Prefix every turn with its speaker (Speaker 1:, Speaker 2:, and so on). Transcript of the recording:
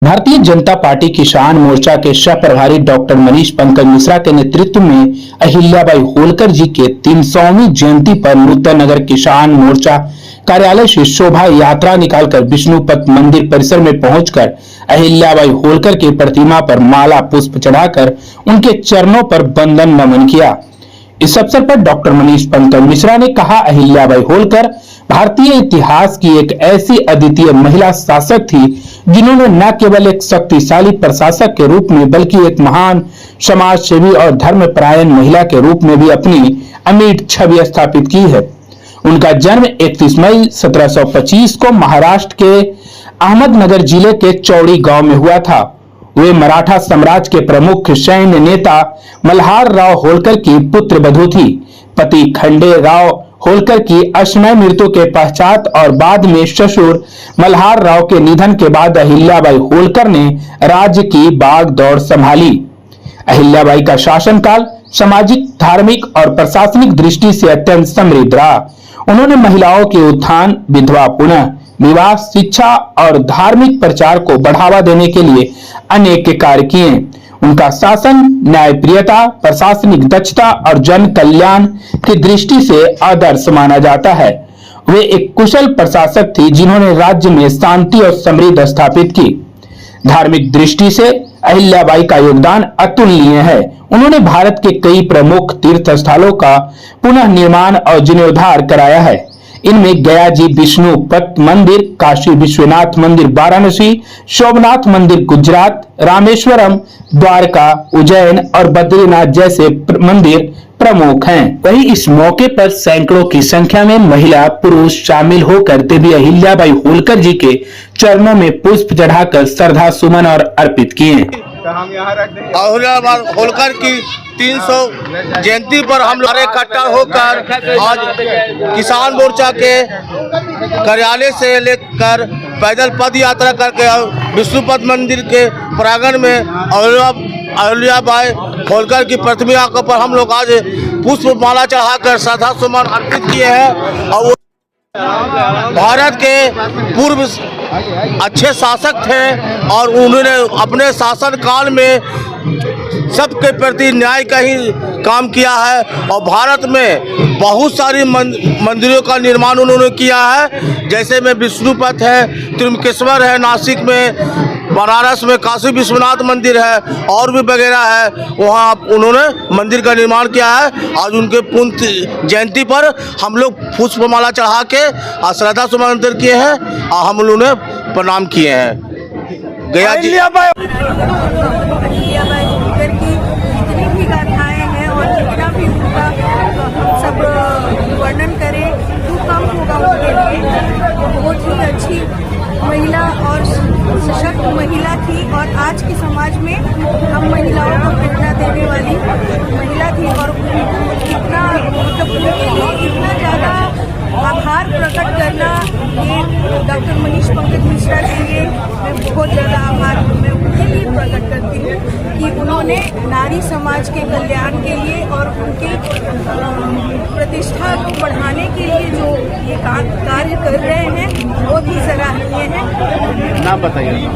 Speaker 1: Bharatiya Janata party किसान मोर्चा के सह प्रभारी डॉक्टर मनीष पंकज मिश्रा के नेतृत्व में अहिल्याबाई होलकर जी के 300वीं जयंती पर नूतन नगर किसान मोर्चा कार्यालय से शोभा यात्रा निकालकर विष्णुपत मंदिर परिसर में पहुंचकर अहिल्याबाई होलकर की प्रतिमा पर माला पुष्प चढ़ाकर उनके चरणों पर वंदन नमन किया। इस अवसर पर डॉक्टर मनीष पंकज मिश्रा ने कहा, अहिल्याबाई होलकर भारतीय इतिहास की एक ऐसी अद्वितीय महिला शासक थी जिन्होंने न केवल एक शक्तिशाली प्रशासक के रूप में बल्कि एक महान समाज सेवी और धर्मपरायण महिला के रूप में भी अपनी अमिट छवि स्थापित की है। उनका जन्म 31 मई 1725 को महाराष्ट्र के अहमदनगर जिले के चौड़ी गांव में हुआ था। वे मराठा साम्राज्य के प्रमुख सैन्य नेता मल्हार राव होलकर की पुत्र वधू थी। पति खंडे राव होलकर की अश्मय मृत्यु के पश्चात और बाद में ससुर मल्हार राव के निधन के बाद अहिल्याबाई होलकर ने राज्य की बागडोर संभाली। अहिल्याबाई का शासनकाल सामाजिक, धार्मिक और प्रशासनिक दृष्टि से अत्यंत समृद्ध रहा। उन्होंने महिलाओं के उत्थान, विधवा पुनः विवाह, शिक्षा और धार्मिक प्रचार को बढ़ावा देने के लिए अनेक कार्य किए। उनका शासन न्यायप्रियता, प्रशासनिक दक्षता और जन कल्याण की दृष्टि से आदर्श माना जाता है। वे एक कुशल प्रशासक थी जिन्होंने राज्य में शांति और समृद्धि स्थापित की। धार्मिक दृष्टि से अहिल्याबाई का योगदान अतुलनीय है। उन्होंने भारत के कई प्रमुख तीर्थ स्थलों का पुनः निर्माण और जीर्णोद्धार कराया है। इनमें गया जी विष्णुपत मंदिर, काशी विश्वनाथ मंदिर वाराणसी, सोमनाथ मंदिर गुजरात, रामेश्वरम, द्वारका, उज्जैन और बद्रीनाथ जैसे मंदिर प्रमुख हैं। वहीं इस मौके पर सैकड़ों की संख्या में महिला पुरुष शामिल होकर देवी अहिल्याबाई होलकर जी के चरणों में पुष्प चढ़ाकर श्रद्धा सुमन और अर्पित किए।
Speaker 2: अहिल्याबाई होलकर की 300 जयंती पर हम लोग इकट्ठा होकर आज किसान मोर्चा के कार्यालय से लेकर पैदल पद यात्रा करके विष्णुपत मंदिर के प्रांगण में अहिल्याबाई होलकर की प्रतिमा पर हम लोग आज पुष्प माला चढ़ाकर श्रद्धा सुमन अर्पित किए हैं। और भारत के पूर्व अच्छे शासक थे और उन्होंने अपने शासन काल में सबके प्रति न्याय का ही काम किया है और भारत में बहुत सारी मंदिरों का निर्माण उन्होंने किया है। जैसे में विष्णुपत है, त्र्यंबकेश्वर है, नासिक में, बनारस में काशी विश्वनाथ मंदिर है और भी वगैरह है। वहाँ उन्होंने मंदिर का निर्माण किया है। आज उनके पुण्य जयंती पर हम लोग पुष्पमाला चढ़ा के श्रद्धा सुमन किए हैं और हम लोगों ने प्रणाम किए हैं। गया जी
Speaker 3: अहिल्याबाई होलकर की जितनी भी गाथाएं हैं और जितना भी उनका सब वर्णन करें तो कम होगा उनके लिए। बहुत ही अच्छी महिला और सशक्त महिला थी और आज के समाज में हम महिलाओं को प्रेरणा देने वाली महिला थी और इतना मतलब उनके लिए इतना ज़्यादा आभार प्रकट करना, ये डॉक्टर मनीष पंकज मिश्रा के लिए मैं बहुत ज़्यादा आभार मैं उनके लिए प्रकट करती हूँ कि उन्होंने नारी समाज के कल्याण के लिए और उनके प्रतिष्ठा को बढ़ाने के लिए जो ये कार्य कर रहे हैं बहुत ही सराहनीय है।
Speaker 2: नाम बताइए।